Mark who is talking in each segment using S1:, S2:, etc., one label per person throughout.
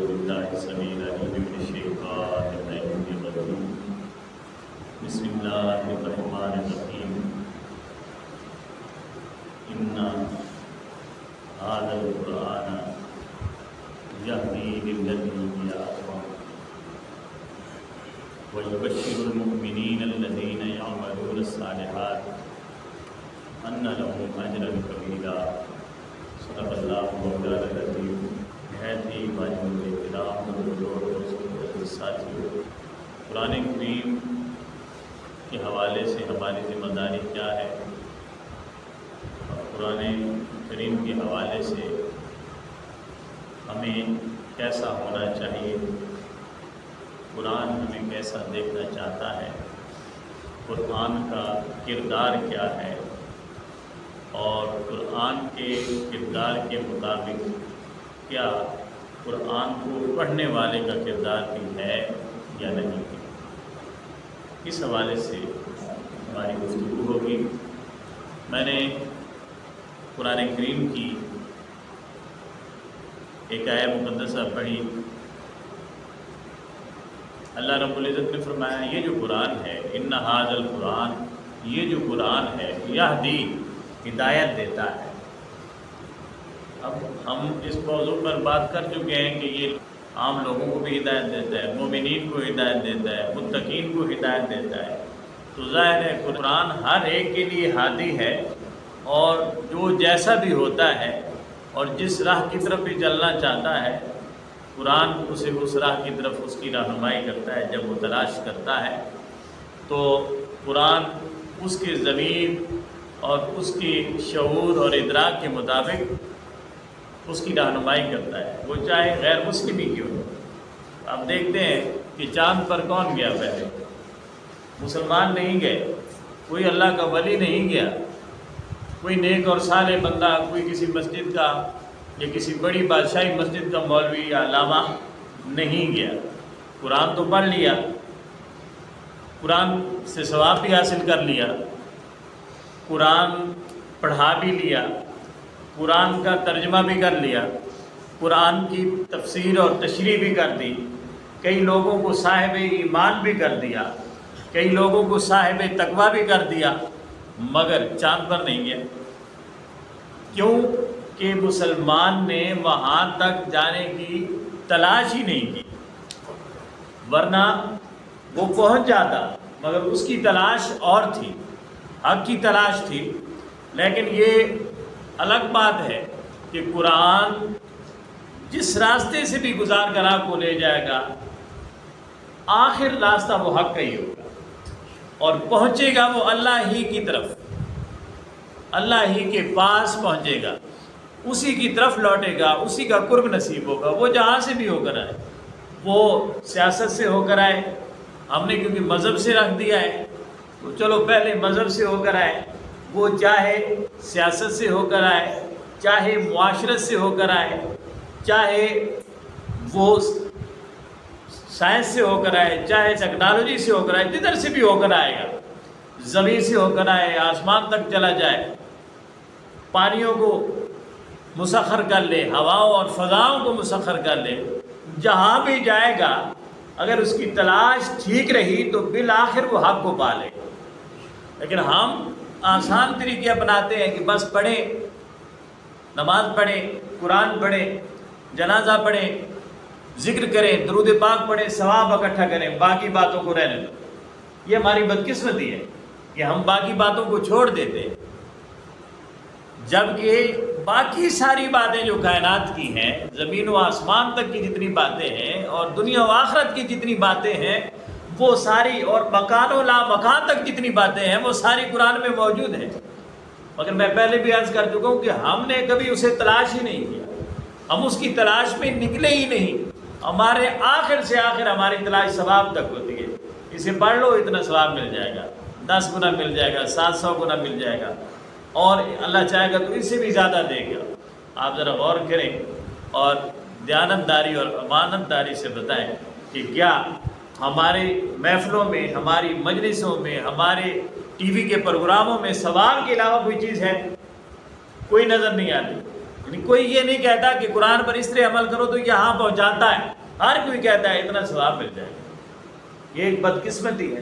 S1: بالله السميع العليم من الشيطان الرجيم بسم الله الرحمن الرحيم إن هذا القرآن يهدي للتي هي أقوم ويبشر المؤمنين الذين يعملون الصالحات أن لهم أجرا كبيرا صدق الله مولانا العظيم نہایت ہی باجود احترام اور ساتھیوں، قرآن کریم کے حوالے سے ہماری ذمہ داری کیا ہے؟ قرآن کریم کے حوالے سے ہمیں کیسا ہونا چاہیے؟ قرآن ہمیں کیسا دیکھنا چاہتا ہے؟ قرآن کا کردار کیا ہے؟ اور قرآن کے کردار کے مطابق کیا قرآن کو پڑھنے والے کا کردار بھی ہے یا نہیں؟ اس حوالے سے ہماری گفتگو ہوگی۔ میں نے قرآن کریم کی ایک آیت مقدسہ پڑھی۔ اللہ رب العزت نے فرمایا یہ جو قرآن ہے، ان ھذا القرآن، یہ جو قرآن ہے، یہدی، ہدایت دیتا ہے۔ اب ہم اس موضوع پر بات کر چکے ہیں کہ یہ عام لوگوں کو بھی ہدایت دیتا ہے، مومنین کو ہدایت دیتا ہے، متقین کو ہدایت دیتا ہے۔ تو ظاہر ہے قرآن ہر ایک کے لیے ہادی ہے، اور جو جیسا بھی ہوتا ہے اور جس راہ کی طرف بھی چلنا چاہتا ہے، قرآن اسے اس راہ کی طرف اس کی رہنمائی کرتا ہے۔ جب وہ تلاش کرتا ہے تو قرآن اس کے ضمیر اور اس کی شعور اور ادراک کے مطابق اس کی رہنمائی کرتا ہے، وہ چاہے غیر مسلم ہی کیوں ہو۔ اب دیکھتے ہیں کہ چاند پر کون گیا؟ پہلے مسلمان نہیں گئے، کوئی اللہ کا ولی نہیں گیا، کوئی نیک اور صالح بندہ، کوئی کسی مسجد کا یا کسی بڑی بادشاہی مسجد کا مولوی یا علامہ نہیں گیا۔ قرآن تو پڑھ لیا، قرآن سے ثواب بھی حاصل کر لیا، قرآن پڑھا بھی لیا، قرآن کا ترجمہ بھی کر لیا، قرآن کی تفسیر اور تشریح بھی کر دی، کئی لوگوں کو صاحب ایمان بھی کر دیا، کئی لوگوں کو صاحب تقویٰ بھی کر دیا، مگر چاند پر نہیں گیا۔ کیوں کہ مسلمان نے وہاں تک جانے کی تلاش ہی نہیں کی، ورنہ وہ پہنچ جاتا، مگر اس کی تلاش اور تھی، حق کی تلاش تھی۔ لیکن یہ الگ بات ہے کہ قرآن جس راستے سے بھی گزار کر آپ کو لے جائے گا، آخر راستہ وہ حق کا ہی ہوگا، اور پہنچے گا وہ اللہ ہی کی طرف، اللہ ہی کے پاس پہنچے گا، اسی کی طرف لوٹے گا، اسی کا قرب نصیب ہوگا۔ وہ جہاں سے بھی ہو کر آئے، وہ سیاست سے ہو کر آئے، ہم نے کیونکہ مذہب سے رکھ دیا ہے تو چلو پہلے مذہب سے ہو کر آئے، وہ چاہے سیاست سے ہو کر آئے، چاہے معاشرت سے ہو کر آئے، چاہے وہ سائنس سے ہو کر آئے، چاہے ٹیکنالوجی سے ہو کر آئے، جدھر سے بھی ہو کر آئے گا، زمین سے ہو کر آئے، آسمان تک چلا جائے، پانیوں کو مسخر کر لے، ہواؤں اور فضاؤں کو مسخر کر لے، جہاں بھی جائے گا اگر اس کی تلاش ٹھیک رہی تو بالآخر وہ حق کو پا لے گا۔ لیکن ہم آسان طریقے اپناتے ہیں کہ بس پڑھیں، نماز پڑھیں، قرآن پڑھیں، جنازہ پڑھیں، ذکر کریں، درود پاک پڑھیں، ثواب اکٹھا کریں، باقی باتوں کو رہنے دو۔ یہ ہماری بدقسمتی ہے کہ ہم باقی باتوں کو چھوڑ دیتے ہیں، جبکہ باقی ساری باتیں جو کائنات کی ہیں، زمین و آسمان تک کی جتنی باتیں ہیں اور دنیا و آخرت کی جتنی باتیں ہیں، وہ ساری، اور مکان و لا مکان تک جتنی باتیں ہیں، وہ ساری قرآن میں موجود ہیں۔ مگر میں پہلے بھی عرض کر چکا ہوں کہ ہم نے کبھی اسے تلاش ہی نہیں کیا، ہم اس کی تلاش میں نکلے ہی نہیں۔ ہمارے آخر سے آخر ہماری تلاش ثواب تک ہوتی ہے، اسے پڑھ لو اتنا ثواب مل جائے گا، 10 گنا مل جائے گا، 700 گنا مل جائے گا، اور اللہ چاہے گا تو اس سے بھی زیادہ دے گا۔ آپ ذرا غور کریں اور دیانتداری اور امانت داری سے بتائیں کہ کیا ہمارے محفلوں میں، ہماری مجلسوں میں، ہمارے ٹی وی کے پروگراموں میں ثواب کے علاوہ کوئی چیز ہے؟ کوئی نظر نہیں آتی۔ کوئی یہ نہیں کہتا کہ قرآن پر اس طرح عمل کرو تو یہاں پہنچاتا ہے، ہر کوئی کہتا ہے اتنا ثواب مل جائے گا۔ یہ ایک بدقسمتی ہے۔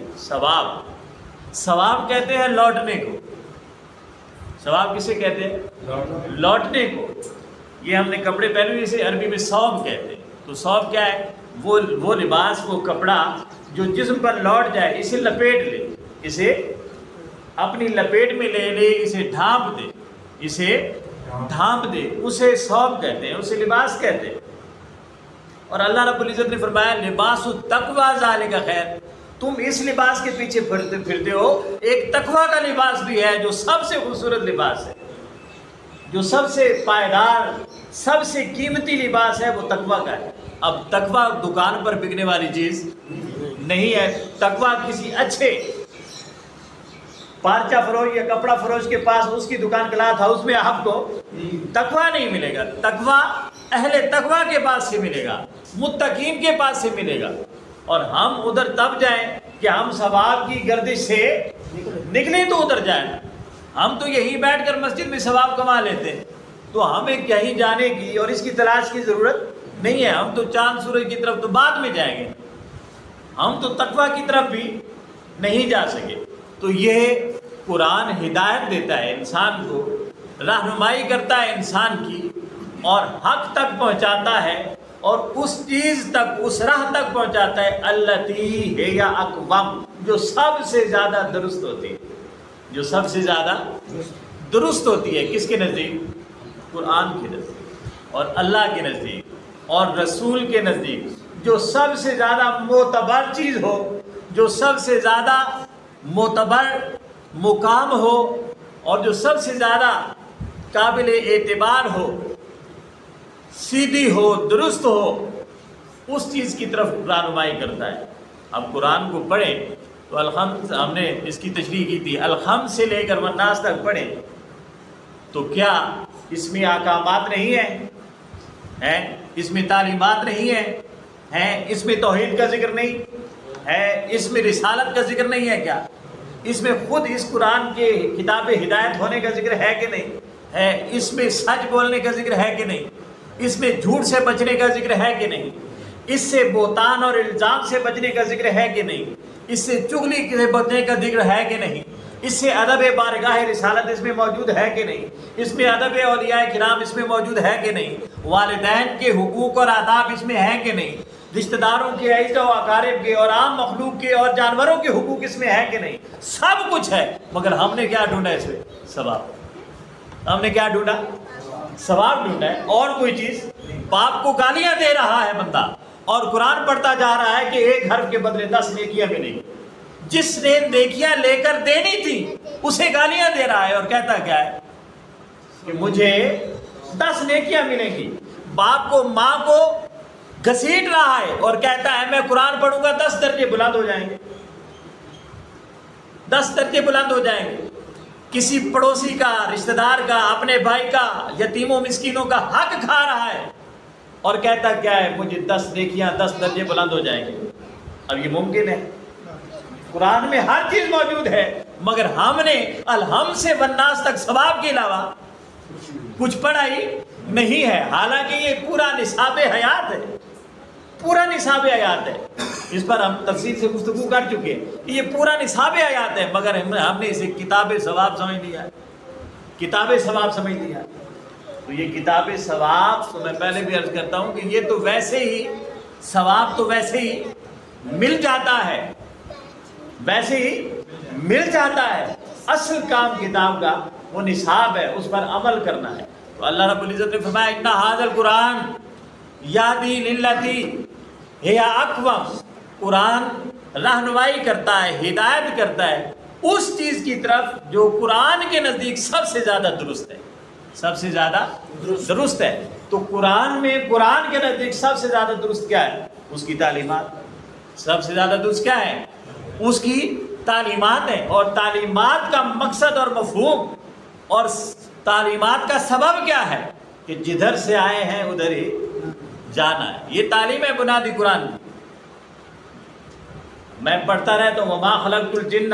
S1: ثواب کہتے ہیں لوٹنے کو۔ ثواب کسے کہتے ہیں؟ لوٹنے کو۔ یہ ہم نے کپڑے پہنے ہوئے اسے عربی میں ثوب کہتے ہیں۔ تو ثوب کیا ہے؟ وہ لباس، وہ کپڑا جو جسم پر لوٹ جائے، اسے لپیٹ لے، اسے اپنی لپیٹ میں لے لے، اسے ڈھانپ دے، اسے ثوب کہتے ہیں، اسے لباس کہتے ہیں۔ اور اللہ رب العزت نے فرمایا لباس التقوی ذالک خیر، تم اس لباس کے پیچھے پھرتے ہو، ایک تقوی کا لباس بھی ہے جو سب سے خوبصورت لباس ہے، جو سب سے پائیدار، سب سے قیمتی لباس ہے، وہ تقوی کا ہے۔ اب تقوی دکان پر بکنے والی چیز نہیں ہے۔ تقوی کسی اچھے پارچہ فروش یا کپڑا فروش کے پاس، اس کی دکان کلاتھ ہاؤس میں آپ کو تقوی نہیں ملے گا۔ تقوی اہل تقوی کے پاس سے ملے گا، متقین کے پاس سے ملے گا۔ اور ہم ادھر تب جائیں کہ ہم ثواب کی گردش سے نکلیں تو ادھر جائیں۔ ہم تو یہی بیٹھ کر مسجد میں ثواب کما لیتے ہیں، تو ہمیں کہیں جانے کی اور اس کی تلاش کی ضرورت نہیں ہے۔ ہم تو چاند سورج کی طرف تو بعد میں جائیں گے، ہم تو تقوی کی طرف بھی نہیں جا سکے۔ تو یہ قرآن ہدایت دیتا ہے انسان کو، رہنمائی کرتا ہے انسان کی، اور حق تک پہنچاتا ہے، اور اس چیز تک، اس راہ تک پہنچاتا ہے التی ہے یا اقوام، جو سب سے زیادہ درست ہوتی ہے، جو سب سے زیادہ درست ہوتی ہے۔ کس کے نزدیک؟ قرآن کے نزدیک اور اللہ کے نزدیک اور رسول کے نزدیک۔ جو سب سے زیادہ معتبر چیز ہو، جو سب سے زیادہ معتبر مقام ہو، اور جو سب سے زیادہ قابل اعتبار ہو، سیدھی ہو، درست ہو، اس چیز کی طرف رہنمائی کرتا ہے۔ اب قرآن کو پڑھیں تو الحمد، ہم نے اس کی تشریح کی تھی، الحمد سے لے کر والناس تک پڑھیں تو کیا اس میں احکامات نہیں ہیں؟ اس میں تعلیمات نہیں ہیں؟ اس میں توحید کا ذکر نہیں ہے؟ اس میں رسالت کا ذکر نہیں ہے کیا؟ اس میں خود اس قرآن کے کتاب ہدایت ہونے کا ذکر ہے کہ نہیں ہے؟ اس میں سچ بولنے کا ذکر ہے کہ نہیں؟ اس میں جھوٹ سے بچنے کا ذکر ہے کہ نہیں؟ اس سے بہتان اور الزام سے بچنے کا ذکر ہے کہ نہیں؟ اس سے چغلی سے بچنے کا ذکر ہے کہ نہیں؟ اس سے ادب بارگاہ رسالت اس میں موجود ہے کہ نہیں؟ اس میں ادب اولیاء کرام اس میں موجود ہے کہ نہیں؟ والدین کے حقوق اور آداب اس میں ہے کہ نہیں؟ رشتہ داروں کے، اعزا و اقارب کے، اور عام مخلوق کے اور جانوروں کے حقوق اس میں ہے کہ نہیں؟ سب کچھ ہے، مگر ہم نے کیا ڈھونڈا اس میں؟ ثواب۔ ہم نے کیا ڈھونڈا؟ ثواب ڈھونڈا ہے، اور کوئی چیز۔ باپ کو گالیاں دے رہا ہے بندہ، اور قرآن پڑھتا جا رہا ہے کہ ایک حرف کے بدلے 10 نیکیاں ملیں گی۔ جس نے نیکیاں لے کر دینی تھی اسے گالیاں دے رہا ہے، اور کہتا کیا ہے کہ مجھے 10 نیکیاں ملیں گی۔ باپ کو، ماں کو گھسیٹ رہا ہے اور کہتا ہے میں قرآن پڑھوں گا 10 درجے بلند ہو جائیں گے، 10 درجے بلند ہو جائیں گے۔ کسی پڑوسی کا، رشتہ دار کا، اپنے بھائی کا، یتیموں مسکینوں کا حق کھا رہا ہے، اور کہتا کیا ہے مجھے 10 نیکیاں، 10 درجے بلند ہو جائیں گے۔ اب یہ ممکن ہے؟ قرآن میں ہر چیز موجود ہے، مگر ہم نے الحمد سے والناس تک ثواب کے علاوہ کچھ پڑھا ہی نہیں ہے، حالانکہ یہ پورا نصاب حیات ہے، پورا نصاب حیات ہے۔ اس پر ہم تفصیل سے گفتگو کر چکے ہیں کہ یہ پورا نصاب حیات ہے، مگر ہم نے اسے کتاب ثواب سمجھ لیا ہے، کتاب ثواب سمجھ لیا ہے۔ تو یہ کتاب ثواب، تو میں پہلے بھی عرض کرتا ہوں کہ یہ تو ویسے ہی ثواب تو ویسے ہی مل جاتا ہے، ویسے ہی مل جاتا ہے۔ اصل کام کتاب کا وہ نصاب ہے، اس پر عمل کرنا ہے۔ تو اللہ رب العزت نے فرمایا ان ھذا القرآن یہدی للتی ہی اقوم، قرآن رہنمائی کرتا ہے، ہدایت کرتا ہے اس چیز کی طرف جو قرآن کے نزدیک سب سے زیادہ درست ہے، سب سے زیادہ درست ہے۔ تو قرآن میں، قرآن کے نزدیک سب سے زیادہ درست کیا ہے؟ اس کی تعلیمات۔ سب سے زیادہ درست کیا ہے؟ اس کی تعلیمات ہیں، اور تعلیمات کا مقصد اور مفہوم اور تعلیمات کا سبب کیا ہے کہ جدھر سے آئے ہیں ادھر ہی جانا ہے۔ یہ تعلیم ہے بنیادی قرآن کی۔ میں پڑھتا رہتا ہوں وما خلقت الجن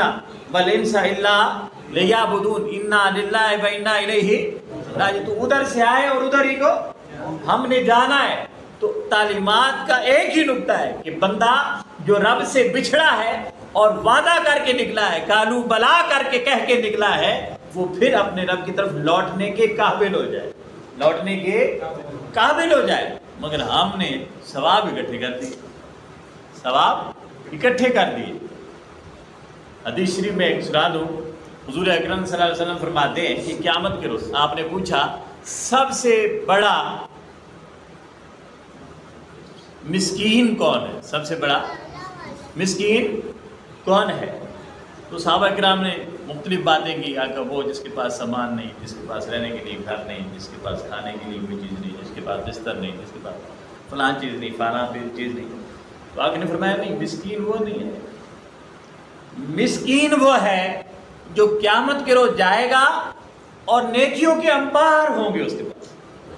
S1: والانس الا لیعبدون انا للہ و انا الیہ راجی تو ادھر سے آئے اور ادھر ہی کو ہم نے جانا ہے. تو تعلیمات کا ایک ہی نقطہ ہے کہ بندہ جو رب سے بچھڑا ہے اور وعدہ کر کے نکلا ہے, کالو بلا کر کے کہہ کے نکلا ہے, وہ پھر اپنے رب کی طرف لوٹنے کے قابل ہو جائے, لوٹنے کے قابل ہو جائے. مگر ہم نے ثواب اکٹھے کر دیے, ثواب اکٹھے کر دیے. حدیث شریف میں ایک سنا دوں, حضور اکرم صلی اللہ علیہ وسلم فرماتے ہیں کہ قیامت کے روز آپ نے پوچھا سب سے بڑا مسکین کون ہے, سب سے بڑا مسکین کون ہے؟ تو صحابہ کرام نے مختلف باتیں کی. آقا وہ جس کے پاس سامان نہیں, جس کے پاس رہنے کے لیے گھر نہیں, جس کے پاس کھانے کے لیے کوئی چیز نہیں, جس کے پاس بستر نہیں, جس کے پاس فلاں چیز نہیں, فلاں چیز نہیں. تو آقا نے فرمایا نہیں, مسکین وہ نہیں ہے, مسکین وہ ہے جو قیامت کے روز جائے گا اور نیکیوں کے انبار ہوں گے اس کے پاس.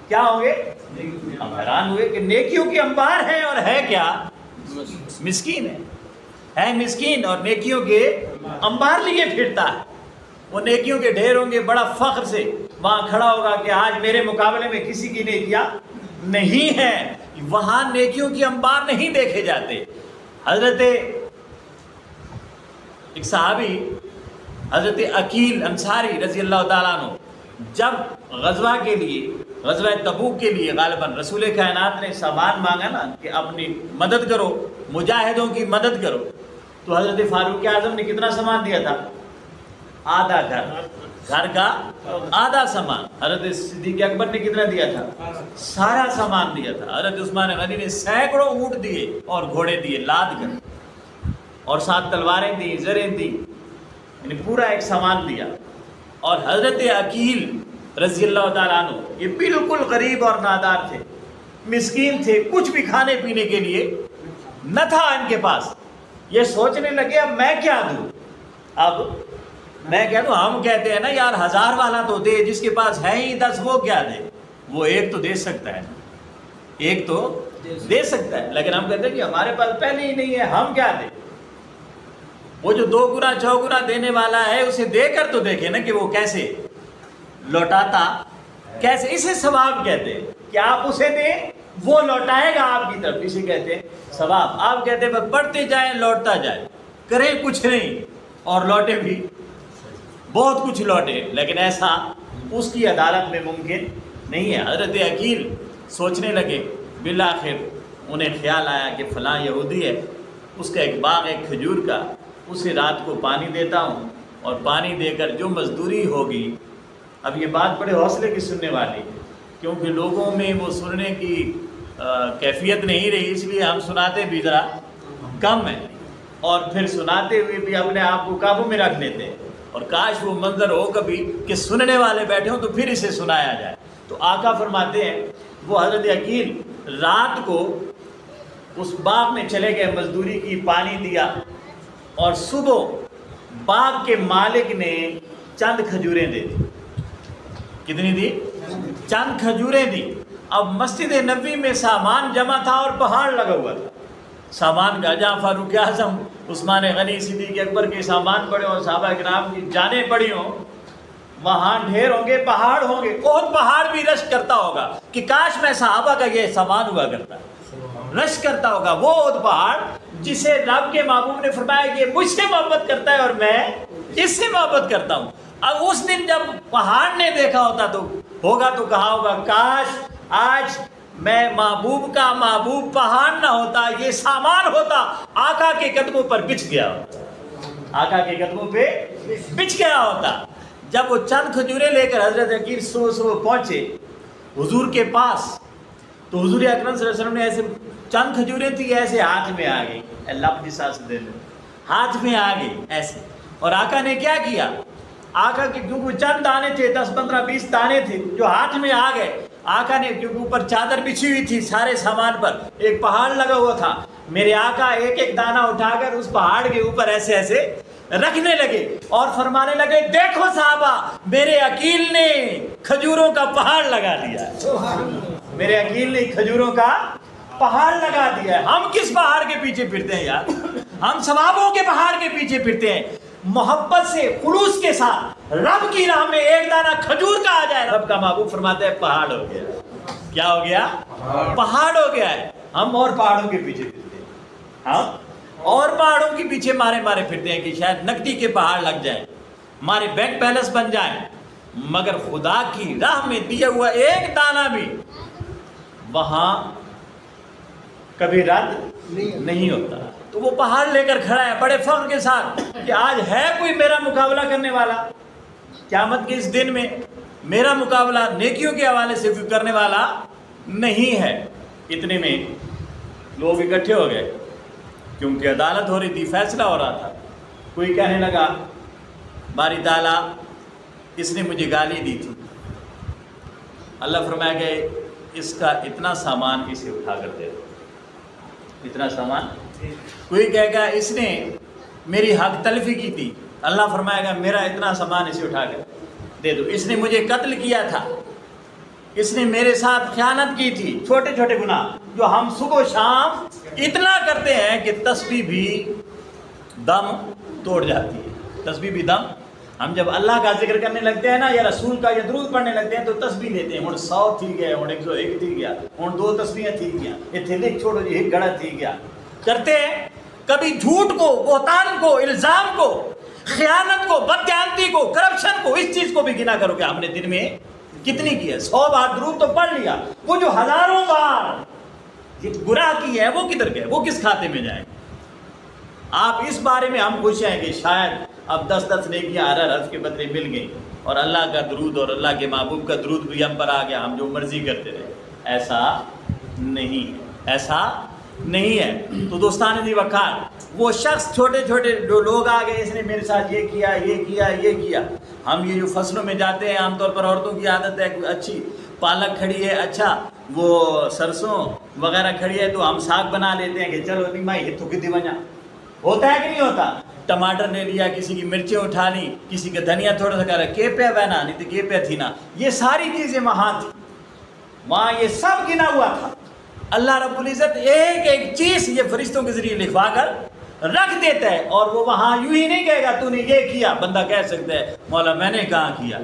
S1: کیا ہوں گے؟ ہم حیران ہوئے کہ نیکیوں کے انبار ہیں اور ہے کیا؟ مسکین ہے مسکین اور نیکیوں کے انبار لیے پھرتا ہے. وہ نیکیوں کے ڈھیر ہوں گے, بڑا فخر سے وہاں کھڑا ہوگا کہ آج میرے مقابلے میں کسی کی نیکیاں نہیں ہیں. وہاں نیکیوں کے انبار نہیں دیکھے جاتے. حضرت ایک صحابی حضرت عقیل انصاری رضی اللہ تعالیٰ عنہ جب غزوہ کے لیے, غزوہ تبوک کے لیے غالباً رسول کائنات نے سامان مانگا نا کہ اپنی مدد کرو, مجاہدوں کی مدد کرو, تو حضرت فاروق اعظم نے کتنا سامان دیا تھا؟ آدھا گھر کا آدھا سامان. حضرت صدیق اکبر نے کتنا دیا تھا؟ سارا سامان دیا تھا. حضرت عثمان غنی نے سینکڑوں اونٹ دیے اور گھوڑے دیے لاد کر, اور 7 تلواریں دی, زریں دی, یعنی پورا ایک سامان دیا. اور حضرت عقیل رضی اللہ تعالیٰ عنہ یہ بالکل غریب اور نادار تھے, مسکین تھے, کچھ بھی کھانے پینے کے لیے نہ تھا ان کے پاس. یہ سوچنے لگے اب میں کیا دوں, اب میں کہہ دوں. ہم کہتے ہیں نا یار 1000 والا تو دے, جس کے پاس ہے ہی 10 وہ کیا دے, وہ ایک تو دے سکتا ہے, ایک تو دے سکتا ہے. لیکن ہم کہتے ہیں کہ ہمارے پاس پہلے ہی نہیں ہے, ہم کیا دیں. وہ جو 2 گنا 6 گنا دینے والا ہے اسے دے کر تو دیکھے نا کہ وہ کیسے لوٹاتا, کیسے. اسے ثواب کہتے ہیں کہ آپ اسے دیں وہ لوٹائے گا آپ کی طرف, اسے کہتے ہیں ثواب. آپ کہتے ہیں پڑھتے جائیں لوٹتا جائے, کریں کچھ نہیں اور لوٹے بھی بہت کچھ لوٹے, لیکن ایسا اس کی عدالت میں ممکن نہیں ہے. حضرت عقیل سوچنے لگے, بالآخر انہیں خیال آیا کہ فلاں یہودی ہے, اس کا ایک باغ ہے کھجور کا, اسے رات کو پانی دیتا ہوں اور پانی دے کر جو مزدوری ہوگی. اب یہ بات بڑے حوصلے کی سننے والی ہے, کیونکہ لوگوں میں وہ سننے کی کیفیت نہیں رہی, اس لیے ہم سناتے بھی ذرا کم ہیں, اور پھر سناتے ہوئے بھی اپنے آپ کو قابو میں رکھ لیتے ہیں. اور کاش وہ منظر ہو کبھی کہ سننے والے بیٹھے ہوں تو پھر اسے سنایا جائے. تو آقا فرماتے ہیں وہ حضرت عقیل رات کو اس باغ میں چلے گئے, مزدوری کی, پانی دیا, اور صبح باغ کے مالک نے چند کھجوریں دے دی. کتنی دی؟ چند کھجوریں دی. اب مسجد نبوی میں سامان جمع تھا اور پہاڑ لگا ہوا تھا سامان کا. جہاں فاروق اعظم, عثمان غنی, صدیق اکبر کے سامان پڑے ہوں, صحابہ کرام کی جانیں پڑی ہوں, وہاں ڈھیر ہوں گے, پہاڑ ہوں گے. بہت پہاڑ بھی رشک کرتا ہوگا کہ کاش میں صحابہ کا یہ سامان ہوا کرتا, رشک کرتا ہوگا. وہ پہاڑ جسے رب کے محبوب نے فرمایا کہ مجھ سے محبت کرتا ہے اور میں اس سے محبت کرتا ہوں. اب اس دن جب پہاڑ نے دیکھا ہوتا تو ہوگا تو کہا ہوگا کاش آج میں محبوب کا محبوب پہاڑ نہ ہوتا, یہ سامان ہوتا, آقا کے قدموں پر بچھ گیا ہوتا, آقا کے قدموں پہ بچھ گیا ہوتا. جب وہ چند کھجوریں لے کر حضرت عقیل صبح پہنچے حضور کے پاس, تو حضور اکرم صلی اللہ علیہ وسلم نے ایسے چند کھجوریں تھی ایسے ہاتھ میں آ گئی, اللہ اپنی سانس دے لے, ہاتھ میں آ گئی ایسے. اور آقا نے کیا کیا, آقا کے کیونکہ چند دانے تھے, 10 15 20 دانے تھے جو ہاتھ میں آ گئے. آقا نے کیونکہ اوپر چادر بچھی ہوئی تھی سارے سامان پر, ایک پہاڑ لگا ہوا تھا, میرے آقا ایک ایک دانہ اٹھا کر اس پہاڑ کے اوپر ایسے ایسے رکھنے لگے اور فرمانے لگے دیکھو صحابہ میرے عقیل نے کھجوروں کا پہاڑ لگا دیا, میرے عقیل نے کھجوروں کا پہاڑ لگا دیا ہے. ہم کس پہاڑ کے پیچھے پھرتے ہیں یار, ہم ثوابوں کے پہاڑ کے پیچھے پھرتے ہیں. محبت سے خلوص کے ساتھ رب کی راہ میں ایک دانہ کھجور کا آ جائے، رب کا محبوب فرماتا ہے پہاڑ ہو گیا۔ کیا ہو گیا؟ پہاڑ ہو گیا ہے۔ ہم اور پہاڑوں کے پیچھے پھرتے ہیں، ہم اور پہاڑوں کے پیچھے مارے پھرتے ہیں کہ شاید نقدی کے پہاڑ لگ جائیں، ہمارے بینک بیلنس بن جائیں، مگر خدا کی راہ میں دیا ہوا ایک دانہ بھی وہاں کبھی رد نہیں ہوتا۔ تو وہ پہاڑ لے کر کھڑا ہے بڑے فخر کے ساتھ کہ آج ہے کوئی میرا مقابلہ کرنے والا، قیامت کے اس دن میں میرا مقابلہ نیکیوں کے حوالے سے کوئی کرنے والا نہیں ہے۔ اتنے میں لوگ اکٹھے ہو گئے کیونکہ عدالت ہو رہی تھی، فیصلہ ہو رہا تھا۔ کوئی کہنے لگا باری تعالیٰ اس نے مجھے گالی دی تھی، اللہ فرمایا کہ اس کا اتنا سامان اسے اٹھا کر دے دو، اتنا سامان۔ کوئی کہے گا اس نے میری حق تلفی کی تھی، اللہ فرمائے گا میرا اتنا سامان اسے اٹھا کر دے دو۔ اس نے مجھے قتل کیا تھا، اس نے میرے ساتھ خیانت کی تھی، چھوٹے چھوٹے گناہ جو ہم صبح و شام اتنا کرتے ہیں کہ تسبیح بھی دم توڑ جاتی ہے۔ تسبیح بھی دم، ہم جب اللہ کا ذکر کرنے لگتے ہیں نا یا رسول کا یا درود پڑھنے لگتے ہیں تو تسبیح لیتے ہیں، ہن 100 تھی گیا، ہن 101 تھی گیا، ہن 2 تسبیحیں تھی گیا، اتنے لکھ چھوڑو جی ایک گڑا تھی گیا کرتے ہیں۔ کبھی جھوٹ کو، بہتان کو، الزام کو، خیانت کو، بددیانتی کو، کرپشن کو، اس چیز کو بھی گنا کرو کہ ہم نے دن میں کتنی کی ہے۔ 100 بار درود تو پڑھ لیا، وہ جو ہزاروں بار گناہ کی ہے وہ کدھر گئے، وہ کس کھاتے میں جائیں؟ آپ اس بارے میں ہم خوش ہیں کہ شاید اب 10 نیکیاں ہر حرف کے بدلے مل گئی اور اللہ کا درود اور اللہ کے محبوب کا درود بھی ہم پر آ گیا، ہم جو مرضی کرتے رہے۔ ایسا نہیں ہے، ایسا نہیں ہے۔ تو دوستان دی وقار، وہ شخص چھوٹے چھوٹے جو لوگ آ گئے، اس نے میرے ساتھ یہ کیا، یہ کیا، یہ کیا۔ ہم یہ جو فصلوں میں جاتے ہیں عام طور پر عورتوں کی عادت ہے کہ اچھی پالک کھڑی ہے، اچھا وہ سرسوں وغیرہ کھڑی ہے تو ہم ساگ بنا لیتے ہیں کہ چلو نہیں مائی ہتھو کتی بنا، ہوتا ہے کہ نہیں ہوتا؟ ٹماٹر نے لیا، کسی کی مرچیں اٹھا لی، کسی کا دھنیا تھوڑا سا کرا کے پہ بہنا، نہیں تو کے پہ تھی نا، یہ ساری چیزیں وہاں تھی، وہاں یہ سب گنا ہوا تھا۔ اللہ رب العزت ایک ایک چیز یہ فرشتوں کے ذریعے لکھوا کر رکھ دیتا ہے، اور وہ وہاں یوں ہی نہیں کہے گا تو نے یہ کیا۔ بندہ کہہ سکتا ہے مولا میں نے کہاں کیا،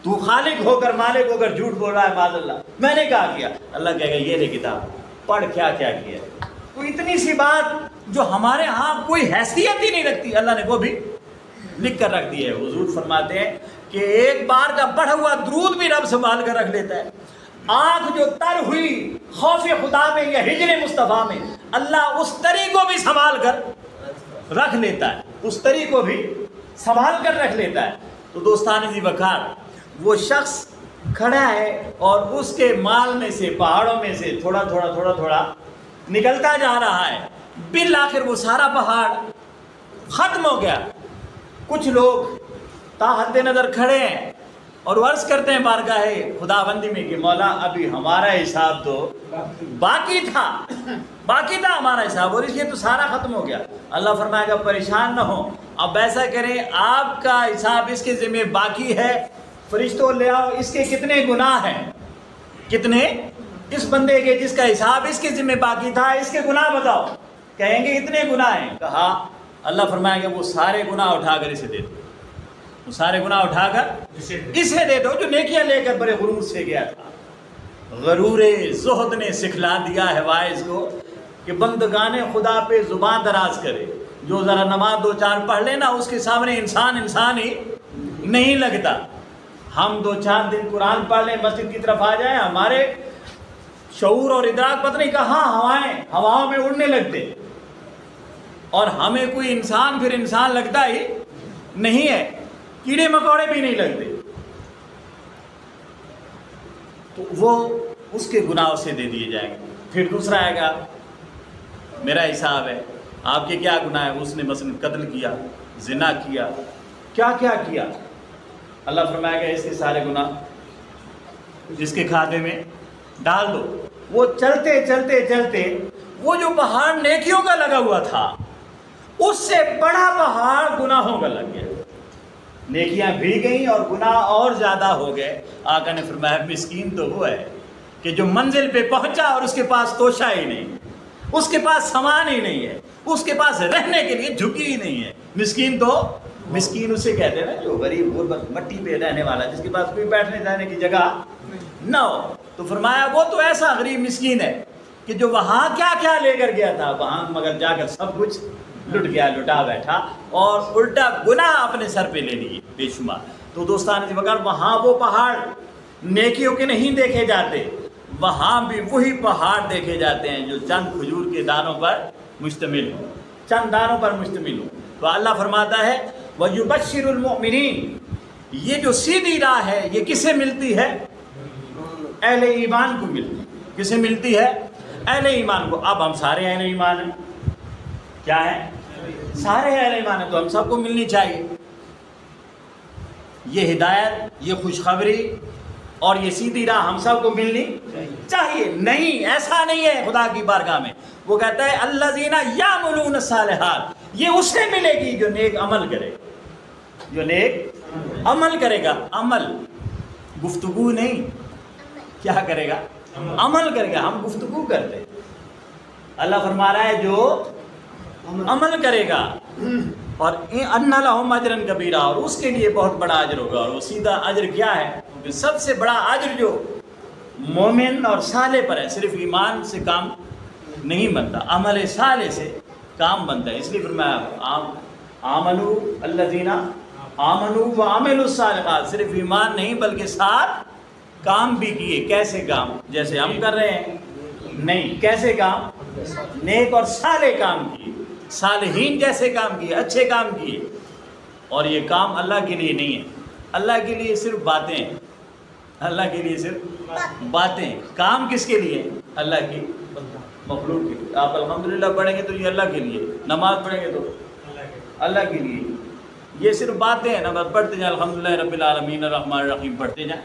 S1: تو خالق ہو کر مالک ہو کر جھوٹ بول رہا ہے معاذ اللہ، میں نے کہا کیا۔ اللہ کہے گا یہ لے کتاب پڑھ کیا کیا کیا۔ تو اتنی سی بات جو ہمارے ہاں کوئی حیثیت ہی نہیں رکھتی، اللہ نے وہ بھی لکھ کر رکھ دی ہے۔ حضور فرماتے ہیں کہ ایک بار کا پڑھا ہوا درود بھی رب سنبھال کر رکھ لیتا ہے۔ آنکھ جو تر ہوئی خوف خدا میں یا ہجر مصطفیٰ میں، اللہ اس تری کو بھی سنبھال کر رکھ لیتا ہے، اس تری کو بھی سنبھال کر رکھ لیتا ہے۔ تو دوستان دی وقار، وہ شخص کھڑا ہے اور اس کے مال میں سے، پہاڑوں میں سے تھوڑا تھوڑا تھوڑا تھوڑا نکلتا جا رہا ہے۔ بالآخر وہ سارا پہاڑ ختم ہو گیا۔ کچھ لوگ تا حد نظر کھڑے ہیں اور عرض کرتے ہیں بارگاہ خداوندی میں کہ مولا ابھی ہمارا حساب تو باقی تھا ہمارا حساب، اور اس لیے تو سارا ختم ہو گیا۔ اللہ فرمائے گا پریشان نہ ہو، اب ایسا کریں آپ کا حساب اس کے ذمہ باقی ہے، فرشتوں لے آؤ، اس کے کتنے گناہ ہیں، کتنے اس بندے کے جس کا حساب اس کے ذمہ باقی تھا، اس کے گناہ بتاؤ۔ کہیں گے اتنے گناہ ہیں، کہا اللہ فرمائے گا وہ سارے گناہ اٹھا کر اسے دے دو، وہ سارے گناہ اٹھا کر اسے دے دو جو نیکیاں لے کر بڑے غرور سے گیا تھا۔ غرور زہد نے سکھلا دیا ہے واعظ کو کہ بندگان خدا پہ زبان دراز کرے، جو ذرا نماز 2-4 پڑھ لے نا اس کے سامنے انسان ہی نہیں لگتا۔ ہم 2-4 دن قرآن پڑھ لیں، مسجد کی طرف آ جائیں، ہمارے شعور اور ادراک پتہ نہیں کہاں ہواؤں میں اڑنے لگتے، اور ہمیں کوئی انسان پھر انسان لگتا ہی نہیں ہے، کیڑے مکوڑے بھی نہیں لگتے۔ تو وہ اس کے گناہ سے دے دیے جائیں گے۔ پھر دوسرا آئے گا میرا حساب ہے، آپ کے کیا گناہ ہے؟ اس نے مثلا قتل کیا، زنا کیا، کیا کیا کیا، اللہ فرمائے گا اس کے سارے گناہ جس کے کھاتے میں ڈال دو۔ وہ چلتے چلتے چلتے وہ جو پہاڑ نیکیوں کا لگا ہوا تھا اس سے بڑا پہاڑ گناہوں کا لگ گیا، نیکیاں بھی گئیں اور گناہ اور زیادہ ہو گئے۔ آقا نے فرمایا مسکین تو وہ ہے کہ جو منزل پہ پہنچا اور اس کے پاس توشہ ہی نہیں، اس کے پاس سامان ہی نہیں ہے، اس کے پاس رہنے کے لیے جھکی ہی نہیں ہے۔ مسکین تو مسکین اسے کہتے ہیں نا جو غریب غربت مٹی پہ رہنے والا، جس کے پاس کوئی بیٹھنے جانے کی جگہ نہ ہو. تو فرمایا وہ تو ایسا غریب مسکین ہے کہ جو وہاں کیا کیا لے کر گیا تھا، وہاں مگر جا کر سب کچھ لٹ گیا، لٹا بیٹھا اور الٹا گناہ اپنے سر پہ لے لیے بے شمار. تو دوستان جی مگر وہاں وہ پہاڑ نیکیوں کے نہیں دیکھے جاتے، وہاں بھی وہی پہاڑ دیکھے جاتے ہیں جو چند کھجور کے دانوں پر مشتمل ہوں، چند دانوں پر مشتمل ہوں. تو اللہ فرماتا ہے وَيُبَشِّرُ الْمُؤْمِنِينَ، یہ جو سیدھی راہ ہے یہ کسے ملتی ہے؟ اہل ایمان کو ملتی ہے. کسے ملتی ہے؟ اہل ایمان کو. اب ہم سارے اہل ایمان ہیں، کیا ہیں؟ سارے اہل ایمان ہیں، تو ہم سب کو ملنی چاہیے یہ ہدایت، یہ خوشخبری اور یہ سیدھی راہ ہم سب کو ملنی چاہیے. نہیں، ایسا نہیں ہے. خدا کی بارگاہ میں وہ کہتا ہے الذین یعملون الصالحات، یہ اسے ملے گی جو نیک عمل کرے، جو نیک عمل کرے گا. عمل گفتگو نہیں، کیا کرے گا؟ عمل کرے گا. ہم گفتگو کرتے ہیں، اللہ فرما رہا ہے جو عمل کرے گا. اور ان لہم اجرا کبیرا، اور اس کے لیے بہت بڑا اجر ہوگا. اور وہ سیدھا اجر کیا ہے؟ کہ سب سے بڑا اجر جو مومن اور صالح پر ہے. صرف ایمان سے کام نہیں بنتا، عمل صالح سے کام بنتا ہے. اس لیے فرمایا آمنو الذین آمنو وعملوا الصالحات، صرف ایمان نہیں بلکہ ساتھ کام بھی کیے. کیسے کام؟ جیسے ہم کر رہے ہیں؟ نہیں. کیسے کام؟ نیک اور صالح کام کیے، صالحین جیسے کام کیے، اچھے کام کیے. اور یہ کام اللہ کے لیے نہیں ہے، اللہ کے لیے صرف باتیں ہیں، اللہ کے لیے صرف باتیں. کام کس کے لیے؟ اللہ کی مخلوق کے لیے. آپ الحمدللہ پڑھیں گے تو یہ اللہ کے لیے، نماز پڑھیں گے تو اللہ کے لیے. یہ صرف باتیں ہیں، نماز پڑھتے جائیں الحمدللہ رب العالمین الرحمن الرحیم پڑھتے جائیں،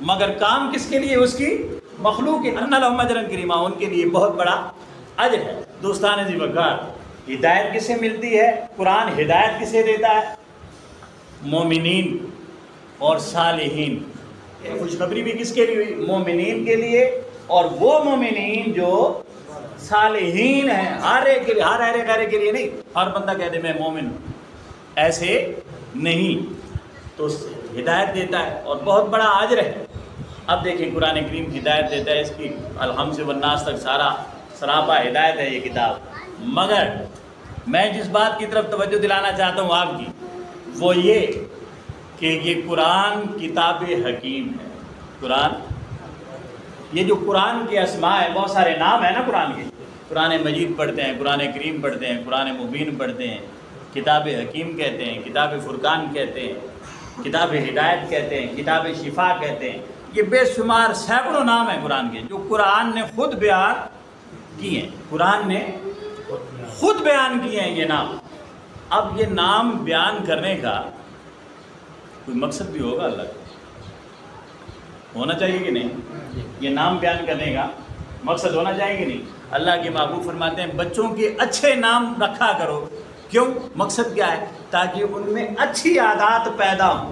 S1: مگر کام کس کے لیے؟ اس کی مخلوق کے. ان لہم اجرا کریما، ان کے لیے بہت بڑا اجر ہے. دوستان جی وقار، ہدایت کسے ملتی ہے؟ قرآن ہدایت کسے دیتا ہے؟ مومنین اور صالحین. خوشخبری بھی کس کے لیے ہوئی؟ مومنین کے لیے. اور وہ مومنین جو صالحین ہیں، ہر ایک کے لیے، ہر اہل کے لیے نہیں. ہر بندہ کہہ دے میں مومن ہوں، ایسے نہیں. تو ہدایت دیتا ہے اور بہت بڑا اجر ہے. اب دیکھیں قرآن کریم ہدایت دیتا ہے، اس کی الحمد سے والناس تک سارا سراپا ہدایت ہے یہ کتاب. مگر میں جس بات کی طرف توجہ دلانا چاہتا ہوں آپ کی، وہ یہ کہ یہ قرآن کتاب حکیم ہے. قرآن، یہ جو قرآن کے اسماء ہے، بہت سارے نام ہیں نا قرآن کے. قرآن مجید پڑھتے ہیں، قرآن کریم پڑھتے ہیں، قرآن مبین پڑھتے ہیں، کتاب حکیم کہتے ہیں، کتاب فرقان کہتے ہیں، کتاب ہدایت کہتے ہیں، کتاب شفا کہتے ہیں. یہ بے شمار سینکڑوں نام ہیں قرآن کے جو قرآن نے خود بیان کیے ہیں. قرآن نے خود بیان کیے ہیں یہ نام. اب یہ نام بیان کرنے کا کوئی مقصد بھی ہوگا، اللہ کا ہونا چاہیے کہ نہیں؟ یہ نام بیان کرنے کا مقصد ہونا چاہیے کہ نہیں؟ اللہ کے محبوب فرماتے ہیں بچوں کے اچھے نام رکھا کرو. کیوں؟ مقصد کیا ہے؟ تاکہ ان میں اچھی عادات پیدا ہوں.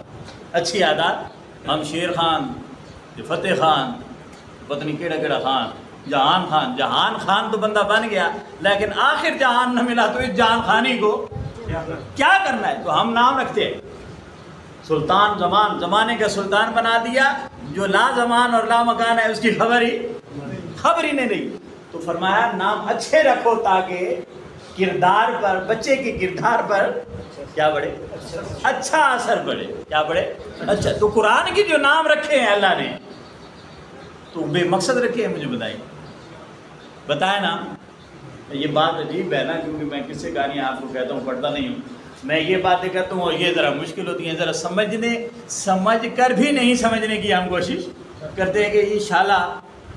S1: اچھی عادات، ہم شیر خان، فتح خان، پتنی کیڑا کیڑا خان، جہان خان. جہان خان تو بندہ بن گیا، لیکن آخر جہان نہ ملا تو اس جہان خانی کو کیا کرنا ہے؟ تو ہم نام رکھتے ہیں. سلطان زمان، زمانے کا سلطان بنا دیا، جو لا زمان اور لا مکان ہے اس کی خبر ہی نہیں. تو فرمایا نام اچھے رکھو تاکہ کردار پر، بچے کے کردار پر کیا بڑھے؟ اچھا اثر پڑے. کیا پڑے؟ اچھا. تو قرآن کی جو نام رکھے ہیں اللہ نے تو بے مقصد رکھے ہیں؟ مجھے بتائیں نا. یہ بات عجیب ہے نا، کیونکہ میں کس سے کہانی آپ کو کہتا ہوں، پڑھتا نہیں ہوں. میں یہ باتیں کرتا ہوں اور یہ ذرا مشکل ہوتی ہیں، ذرا سمجھ کر بھی نہیں سمجھنے کی ہم کوشش کرتے ہیں کہ یہ شالا